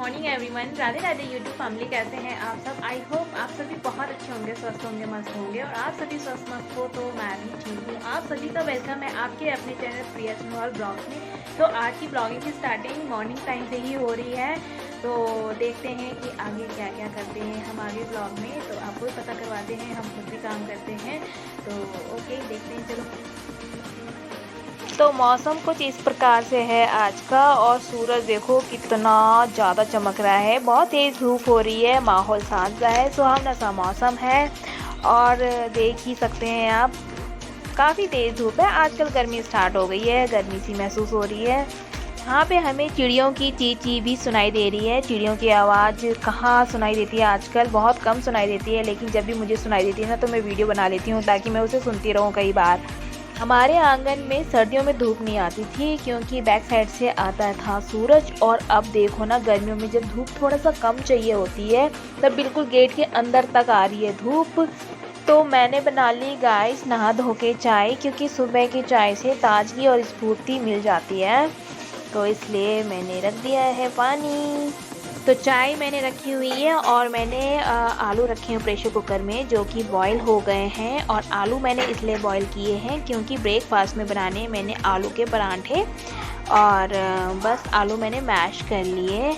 Morning everyone. Radhe Radhe YouTube family, कैसे हैं आप सब। आई होप आप सभी बहुत अच्छे होंगे, स्वस्थ होंगे, मस्त होंगे। और आप सभी स्वस्थ मस्त हो तो मैं भी ठीक हूँ। आप सभी का वेलकम है आपके अपने चैनल प्रिया चंद्रवाल ब्लॉग्स में। तो आज की ब्लॉगिंग की स्टार्टिंग मॉर्निंग टाइम से ही हो रही है। तो देखते हैं कि आगे क्या क्या करते हैं हम आगे ब्लॉग में, तो आपको भी पता करवाते हैं, हम खुद भी काम करते हैं। तो ओके, देखते हैं, चलो। तो मौसम कुछ इस प्रकार से है आज का, और सूरज देखो कितना ज़्यादा चमक रहा है। बहुत तेज़ धूप हो रही है, माहौल शांत सा है, सुहावना सा मौसम है। और देख ही सकते हैं आप, काफ़ी तेज़ धूप है। आजकल गर्मी स्टार्ट हो गई है, गर्मी सी महसूस हो रही है। यहाँ पे हमें चिड़ियों की ची ची भी सुनाई दे रही है। चिड़ियों की आवाज़ कहाँ सुनाई देती है आजकल, बहुत कम सुनाई देती है। लेकिन जब भी मुझे सुनाई देती है ना, तो मैं वीडियो बना लेती हूँ ताकि मैं उसे सुनती रहूँ कई बार। हमारे आंगन में सर्दियों में धूप नहीं आती थी, क्योंकि बैक साइड से आता था सूरज। और अब देखो ना, गर्मियों में जब धूप थोड़ा सा कम चाहिए होती है, तब बिल्कुल गेट के अंदर तक आ रही है धूप। तो मैंने बना ली गाइस नहा धो के चाय, क्योंकि सुबह की चाय से ताजगी और स्फूर्ति मिल जाती है। तो इसलिए मैंने रख दिया है पानी। तो चाय मैंने रखी हुई है, और मैंने आलू रखे हैं प्रेशर कुकर में, जो कि बॉईल हो गए हैं। और आलू मैंने इसलिए बॉईल किए हैं क्योंकि ब्रेकफास्ट में बनाने मैंने आलू के परांठे। और बस आलू मैंने मैश कर लिए।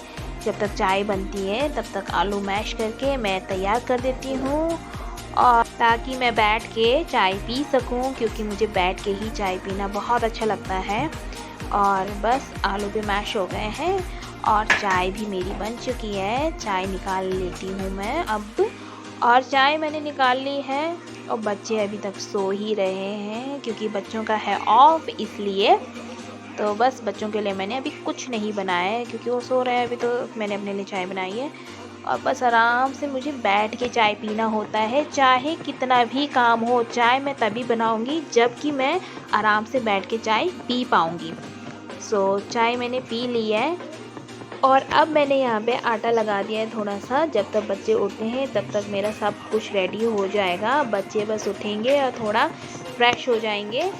जब तक चाय बनती है तब तक आलू मैश करके मैं तैयार कर देती हूँ, और ताकि मैं बैठ के चाय पी सकूँ, क्योंकि मुझे बैठ के ही चाय पीना बहुत अच्छा लगता है। और बस आलू भी मैश हो गए हैं, और चाय भी मेरी बन चुकी है। चाय निकाल लेती हूँ मैं अब। और चाय मैंने निकाल ली है, और बच्चे अभी तक सो ही रहे हैं, क्योंकि बच्चों का है ऑफ, इसलिए। तो बस बच्चों के लिए मैंने अभी कुछ नहीं बनाया है, क्योंकि वो सो रहे हैं अभी। तो मैंने अपने लिए चाय बनाई है, और बस आराम से मुझे बैठ के चाय पीना होता है। चाहे कितना भी काम हो, चाय मैं तभी बनाऊँगी जबकि मैं आराम से बैठ के चाय पी पाऊँगी। सो चाय मैंने पी ली है, और अब मैंने यहाँ पे आटा लगा दिया है थोड़ा सा। जब तक बच्चे उठते हैं तब तक मेरा सब कुछ रेडी हो जाएगा। बच्चे बस उठेंगे और थोड़ा फ्रेश हो जाएंगे।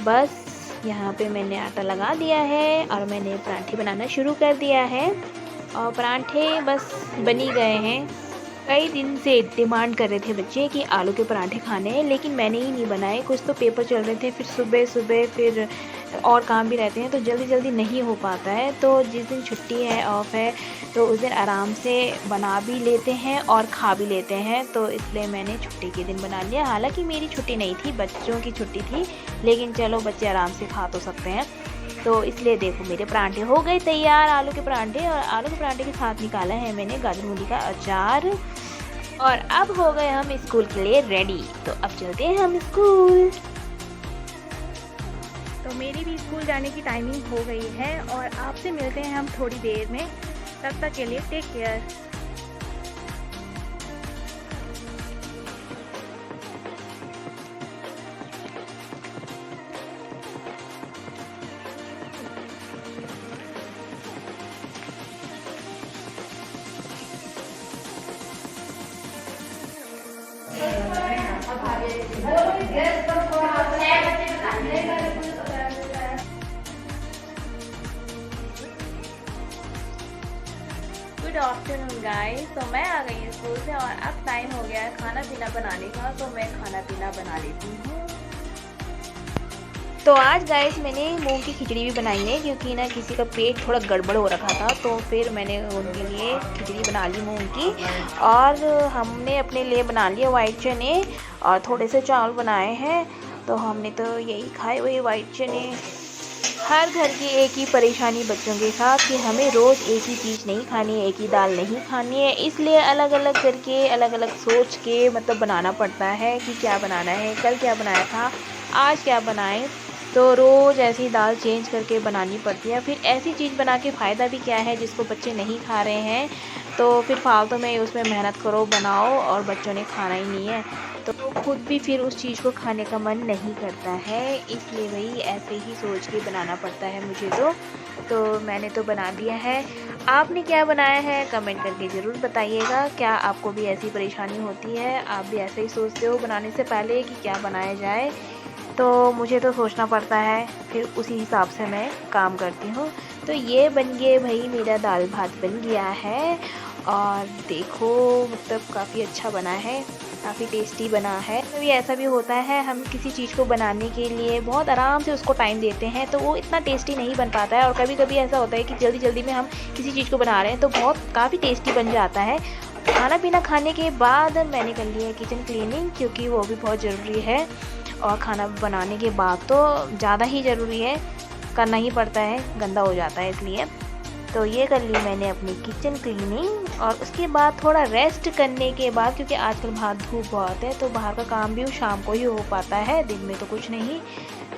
बस यहाँ पे मैंने आटा लगा दिया है, और मैंने पराठे बनाना शुरू कर दिया है। और पराठे बस बनी गए हैं। कई दिन से डिमांड कर रहे थे बच्चे कि आलू के पराठे खाने हैं, लेकिन मैंने ही नहीं बनाए। कुछ तो पेपर चल रहे थे, फिर सुबह सुबह फिर और काम भी रहते हैं, तो जल्दी जल्दी नहीं हो पाता है। तो जिस दिन छुट्टी है, ऑफ है, तो उस दिन आराम से बना भी लेते हैं और खा भी लेते हैं। तो इसलिए मैंने छुट्टी के दिन बना लिया। हालांकि मेरी छुट्टी नहीं थी, बच्चों की छुट्टी थी, लेकिन चलो बच्चे आराम से खा तो सकते हैं। तो इसलिए देखो, मेरे पराठे हो गए तैयार, आलू के पराठे। और आलू के पराठे के साथ निकाला है मैंने गाजर मूली का अचार। और अब हो गए हम स्कूल के लिए रेडी। तो अब चलते हैं हम स्कूल। तो मेरी भी स्कूल जाने की टाइमिंग हो गई है, और आपसे मिलते हैं हम थोड़ी देर में। तब तक के लिए take care. Good afternoon guys. तो मैं आ गई स्कूल से, और अब टाइम हो गया है खाना पीना बनाने का। तो मैं खाना पीना बना लेती हूँ। तो आज गाइस मैंने मूंग की खिचड़ी भी बनाई है, क्योंकि ना किसी का पेट थोड़ा गड़बड़ हो रखा था। तो फिर मैंने उनके लिए खिचड़ी बना ली मूंग की। और हमने अपने लिए बना लिया वाइट चने, और थोड़े से चावल बनाए हैं। तो हमने तो यही खाए हुए वाइट चने। हर घर की एक ही परेशानी बच्चों के साथ, कि हमें रोज़ एक ही चीज़ नहीं खानी है, एक ही दाल नहीं खानी है। इसलिए अलग अलग करके, अलग अलग सोच के मतलब बनाना पड़ता है कि क्या बनाना है। कल क्या बनाया था, आज क्या बनाएं। तो रोज़ ऐसी दाल चेंज करके बनानी पड़ती है। फिर ऐसी चीज़ बना के फ़ायदा भी क्या है जिसको बच्चे नहीं खा रहे हैं। तो फिर फालतू में उसमें मेहनत करो, बनाओ, और बच्चों ने खाना ही नहीं है, तो खुद भी फिर उस चीज़ को खाने का मन नहीं करता है। इसलिए वही ऐसे ही सोच के बनाना पड़ता है मुझे। तो मैंने तो बना दिया है। आपने क्या बनाया है कमेंट करके ज़रूर बताइएगा। क्या आपको भी ऐसी परेशानी होती है, आप भी ऐसे ही सोचते हो बनाने से पहले कि क्या बनाया जाए। तो मुझे तो सोचना पड़ता है, फिर उसी हिसाब से मैं काम करती हूँ। तो ये बन गए भाई, मेरा दाल भात बन गया है और देखो मतलब काफ़ी अच्छा बना है, काफ़ी टेस्टी बना है। कभी ऐसा भी होता है हम किसी चीज़ को बनाने के लिए बहुत आराम से उसको टाइम देते हैं तो वो इतना टेस्टी नहीं बन पाता है, और कभी कभी ऐसा होता है कि जल्दी जल्दी में हम किसी चीज़ को बना रहे हैं तो बहुत काफ़ी टेस्टी बन जाता है। खाना पीना खाने के बाद मैंने कर लिया है किचन क्लीनिंग, क्योंकि वो भी बहुत ज़रूरी है, और खाना बनाने के बाद तो ज़्यादा ही ज़रूरी है, करना ही पड़ता है, गंदा हो जाता है इसलिए। तो ये कर ली मैंने अपनी किचन क्लीनिंग, और उसके बाद थोड़ा रेस्ट करने के बाद, क्योंकि आजकल बाहर धूप बहुत है तो बाहर का काम भी शाम को ही हो पाता है, दिन में तो कुछ नहीं।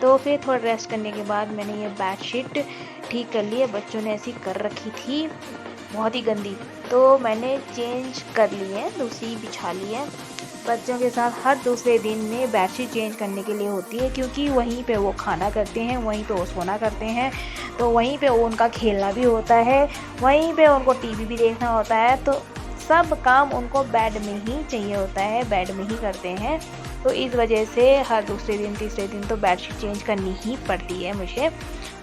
तो फिर थोड़ा रेस्ट करने के बाद मैंने ये बेडशीट ठीक कर ली है, बच्चों ने ऐसी कर रखी थी बहुत ही गंदी, तो मैंने चेंज कर ली है, दूसरी बिछा ली है। बच्चों के साथ हर दूसरे दिन में बेडशीट चेंज करने के लिए होती है, क्योंकि वहीं पे वो खाना करते हैं, वहीं पे वो सोना करते हैं, तो वहीं पे वो उनका खेलना भी होता है, वहीं पे उनको टीवी भी देखना होता है, तो सब काम उनको बेड में ही चाहिए होता है, बेड में ही करते हैं। तो इस वजह से हर दूसरे दिन तीसरे दिन तो बेडशीट चेंज करनी ही पड़ती है मुझे।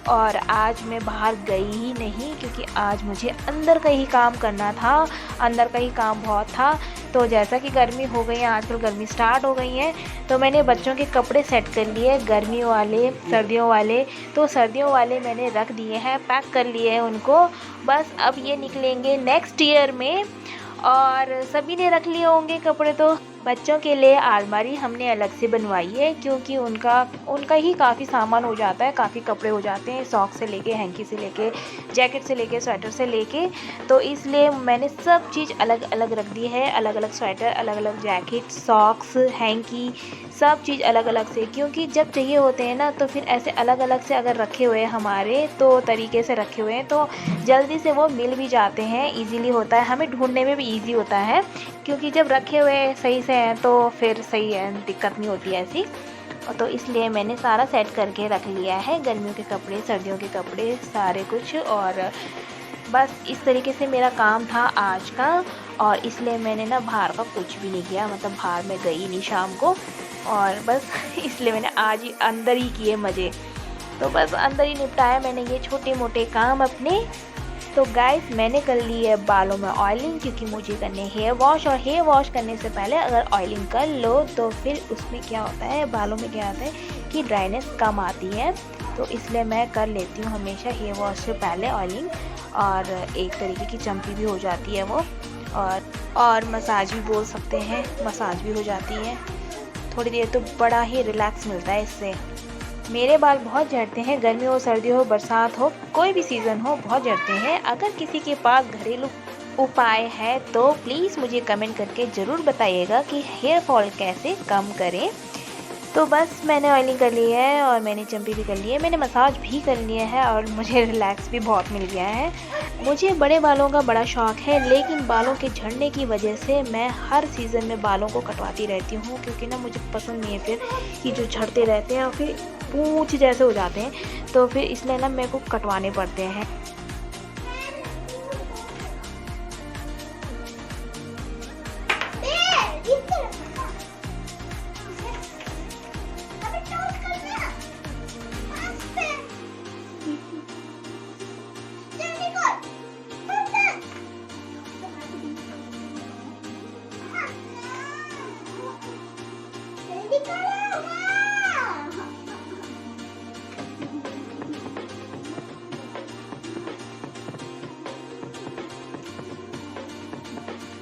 और आज मैं बाहर गई ही नहीं, क्योंकि आज मुझे अंदर का ही काम करना था, अंदर का ही काम बहुत था। तो जैसा कि गर्मी हो गई है, आजकल गर्मी स्टार्ट हो गई है, तो मैंने बच्चों के कपड़े सेट कर लिए, गर्मियों वाले सर्दियों वाले। तो सर्दियों वाले मैंने रख दिए हैं, पैक कर लिए हैं उनको, बस अब ये निकलेंगे नेक्स्ट ईयर में। और सभी ने रख लिए होंगे कपड़े। तो बच्चों के लिए अलमारी हमने अलग से बनवाई है, क्योंकि उनका ही काफ़ी सामान हो जाता है, काफ़ी कपड़े हो जाते हैं, सॉक्स से लेके, हैंकी से लेके, जैकेट से लेके, स्वेटर से लेके। तो इसलिए मैंने सब चीज़ अलग अलग रख दी है, अलग अलग स्वेटर, अलग अलग जैकेट, सॉक्स, हैंकी, सब चीज़ अलग अलग से, क्योंकि जब चाहिए होते हैं ना तो फिर ऐसे अलग अलग से अगर रखे हुए हैं हमारे तो तरीके से रखे हुए हैं तो जल्दी से वो मिल भी जाते हैं, इजीली होता है, हमें ढूंढने में भी इजी होता है, क्योंकि जब रखे हुए सही से हैं तो फिर सही है, दिक्कत नहीं होती ऐसी। तो इसलिए मैंने सारा सेट करके रख लिया है, गर्मियों के कपड़े, सर्दियों के कपड़े, सारे कुछ। और बस इस तरीके से मेरा काम था आज का, और इसलिए मैंने ना बाहर का कुछ भी नहीं किया, मतलब बाहर में गई नहीं शाम को, और बस इसलिए मैंने आज ही अंदर ही किए मज़े। तो बस अंदर ही निपटाया मैंने ये छोटे मोटे काम अपने। तो गाइस मैंने कर ली है बालों में ऑयलिंग, क्योंकि मुझे करने हेयर वॉश, और हेयर वॉश करने से पहले अगर ऑयलिंग कर लो तो फिर उसमें क्या होता है, बालों में क्या होता है कि ड्राइनेस कम आती है। तो इसलिए मैं कर लेती हूँ हमेशा हेयर वॉश से पहले ऑयलिंग, और एक तरीके की चमकी भी हो जाती है वो, और मसाज भी बोल सकते हैं, मसाज भी हो जाती है थोड़ी देर, तो बड़ा ही रिलैक्स मिलता है इससे। मेरे बाल बहुत झड़ते हैं, गर्मी हो, सर्दी हो, बरसात हो, कोई भी सीज़न हो, बहुत झड़ते हैं। अगर किसी के पास घरेलू उपाय है तो प्लीज़ मुझे कमेंट करके ज़रूर बताइएगा कि हेयर फॉल कैसे कम करें। तो बस मैंने ऑयलिंग कर ली है, और मैंने चम्पी भी कर ली है, मैंने मसाज भी कर लिया है, और मुझे रिलैक्स भी बहुत मिल गया है। मुझे बड़े बालों का बड़ा शौक़ है, लेकिन बालों के झड़ने की वजह से मैं हर सीज़न में बालों को कटवाती रहती हूँ, क्योंकि ना मुझे पसंद नहीं है फिर कि जो झड़ते रहते हैं और फिर पूँछ जैसे हो जाते हैं, तो फिर इसलिए ना मेरे को कटवाने पड़ते हैं।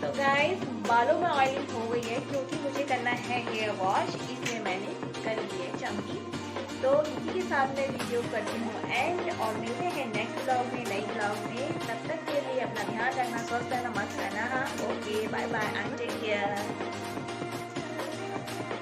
तो गाइस बालों में ऑयलिंग हो गई है, क्योंकि मुझे करना है हेयर वॉश, इसलिए मैंने कर ली है चम्पी। तो इसी के साथ मैं वीडियो करती हूँ एंड, और मिलते हैं नेक्स्ट ब्लॉग में, नई ब्लॉग में। तब तक के लिए अपना ध्यान रखना, स्वस्थ रहना, मस्त रहना। Okay bye bye and take care.